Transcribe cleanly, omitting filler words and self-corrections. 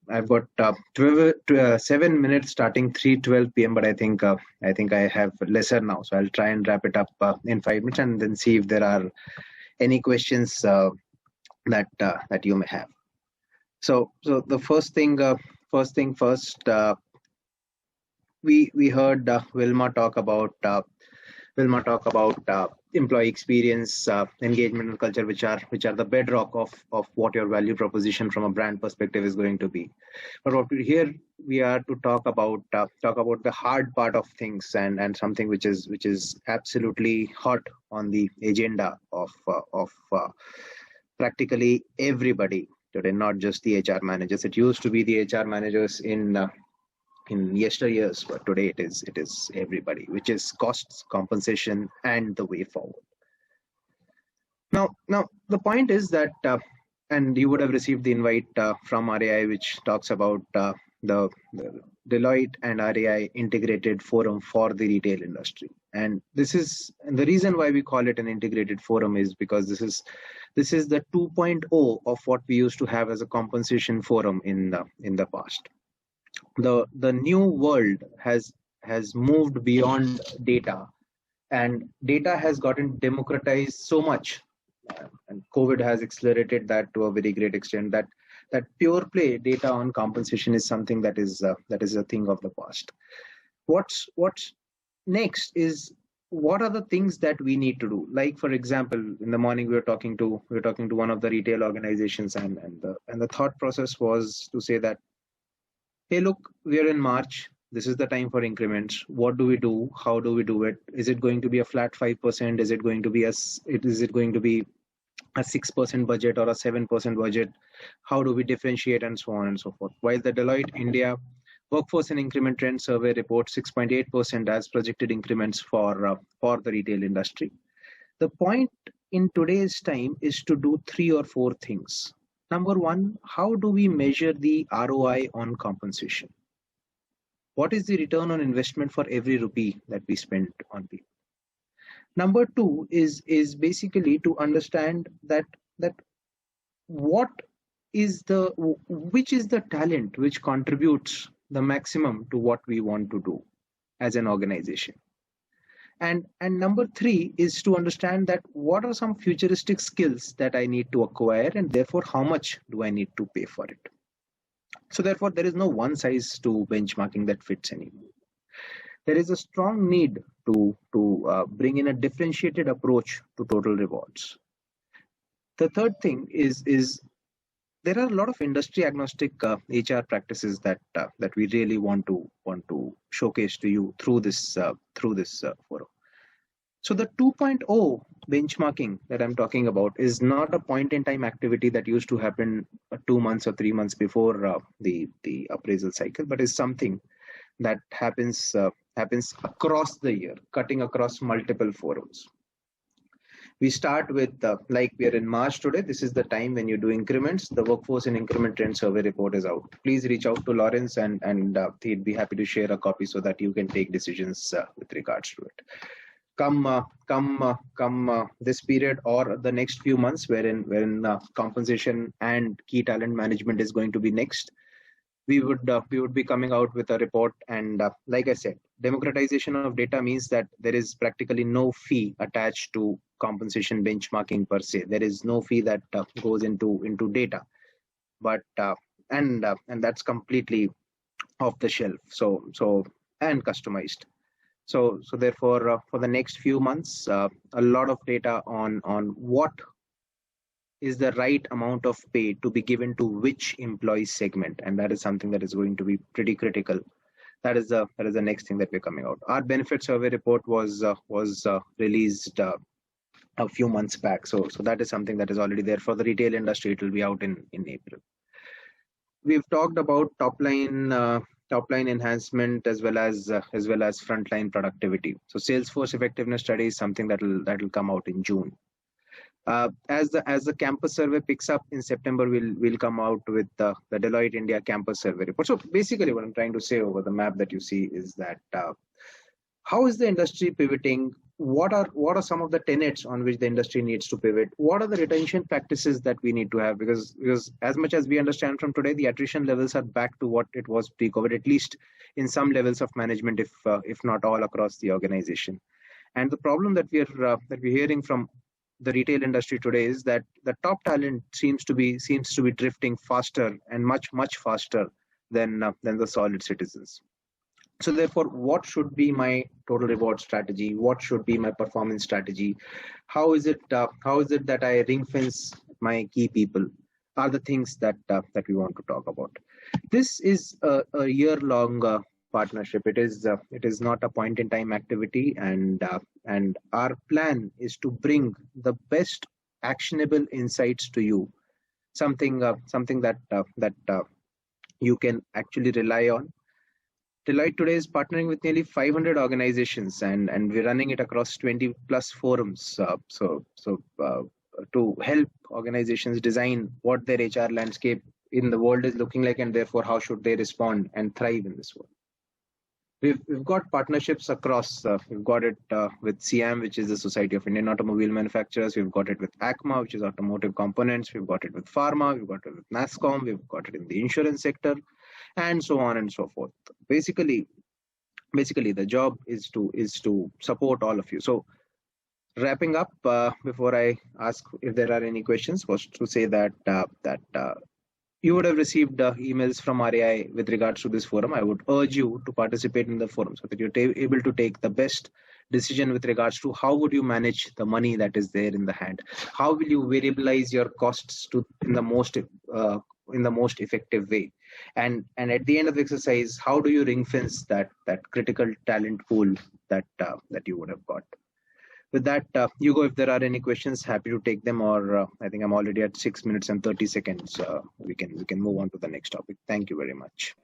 I've got 7 minutes starting 3:12 p.m. But I think I have lesser now, so I'll try and wrap it up in 5 minutes and then see if there are any questions that you may have. So the first thing first, we heard Wilma talk about employee experience, engagement, and culture, which are the bedrock of what your value proposition from a brand perspective is going to be. But what we are to talk about the hard part of things, and something which is absolutely hot on the agenda of practically everybody today, not just the HR managers. It used to be the HR managers in yesteryears, but today it is everybody, which is costs, compensation, and the way forward. Now the point is that, and you would have received the invite from RAI, which talks about the Deloitte and RAI integrated forum for the retail industry. And the reason why we call it an integrated forum is because this is the 2.0 of what we used to have as a compensation forum in the past. The new world has moved beyond data, and data has gotten democratized so much, and COVID has accelerated that to a very great extent, that pure play data on compensation is something that is a thing of the past. What's next is, what are the things that we need to do? Like, for example, in the morning we were talking to one of the retail organizations, and the thought process was to say that, hey, look, we are in March. This is the time for increments. What do we do? How do we do it? Is it going to be a flat 5%? Is it going to be a 6% budget or a 7% budget? How do we differentiate, and so on and so forth? While the Deloitte India Workforce and Increment Trend Survey reports 6.8% as projected increments for the retail industry. The point in today's time is to do 3 or 4 things. Number one, how do we measure the ROI on compensation? What is the return on investment for every rupee that we spend on people? Number two is basically to understand that which is the talent which contributes the maximum to what we want to do as an organization. And number three is to understand that what are some futuristic skills that I need to acquire, and therefore how much do I need to pay for it. So therefore there is no one size to benchmarking that fits anymore. There is a strong need to bring in a differentiated approach to total rewards. The third thing is there are a lot of industry agnostic HR practices that we really want to showcase to you through this forum. So the 2.0 benchmarking that I'm talking about is not a point in time activity that used to happen 2 months or 3 months before the appraisal cycle, but is something that happens across the year, cutting across multiple forums. We start with, like we are in March today, this is the time when you do increments. The Workforce and Increment Trend Survey report is out. Please reach out to Lawrence, and he'd be happy to share a copy so that you can take decisions with regards to it. Come this period or the next few months, wherein compensation and key talent management is going to be next, we would be coming out with a report. And like I said, democratization of data means that there is practically no fee attached to compensation benchmarking per se. There is no fee that goes into data, but and that's completely off the shelf, so and customized. So therefore, for the next few months, a lot of data on what is the right amount of pay to be given to which employee segment, and that is something that is going to be pretty critical. That is the next thing that we're coming out. Our benefit survey report was released a few months back, so that is something that is already there for the retail industry. It will be out in April. We've talked about top line enhancement as well as frontline productivity. So Salesforce effectiveness study is something that will come out in June. As the campus survey picks up in September, we'll come out with the Deloitte India campus survey report. So basically, what I'm trying to say over the map that you see is that how is the industry pivoting? what are some of the tenets on which the industry needs to pivot? What are the retention practices that we need to have? Because as much as we understand from today, the attrition levels are back to what it was pre-COVID, at least in some levels of management, if not all across the organization. And the problem that we're hearing from the retail industry today is that the top talent seems to be drifting faster and much faster than the solid citizens. So therefore, what should be my total reward strategy? What should be my performance strategy? How is it that I ring fence my key people? Are the things that we want to talk about. This is a year-long partnership. It is not a point-in-time activity, and our plan is to bring the best actionable insights to you. Something that you can actually rely on. Deloitte today is partnering with nearly 500 organizations, and we're running it across 20 plus forums. To help organizations design what their HR landscape in the world is looking like, and therefore how should they respond and thrive in this world. We've got partnerships across. We've got it with SIAM, which is the Society of Indian Automobile Manufacturers. We've got it with ACMA, which is automotive components. We've got it with pharma. We've got it with NASSCOM. We've got it in the insurance sector, and so on and so forth. Basically, the job is to support all of you. So, wrapping up, before I ask if there are any questions, was to say that you would have received emails from RAI with regards to this forum. I would urge you to participate in the forum so that you're able to take the best decision with regards to how would you manage the money that is there in the hand. How will you variabilize your costs in the most effective way, and at the end of the exercise, how do you ring fence that critical talent pool that you would have got. With that, Hugo, if there are any questions, happy to take them, or I think I'm already at 6 minutes and 30 seconds. We can move on to the next topic. Thank you very much.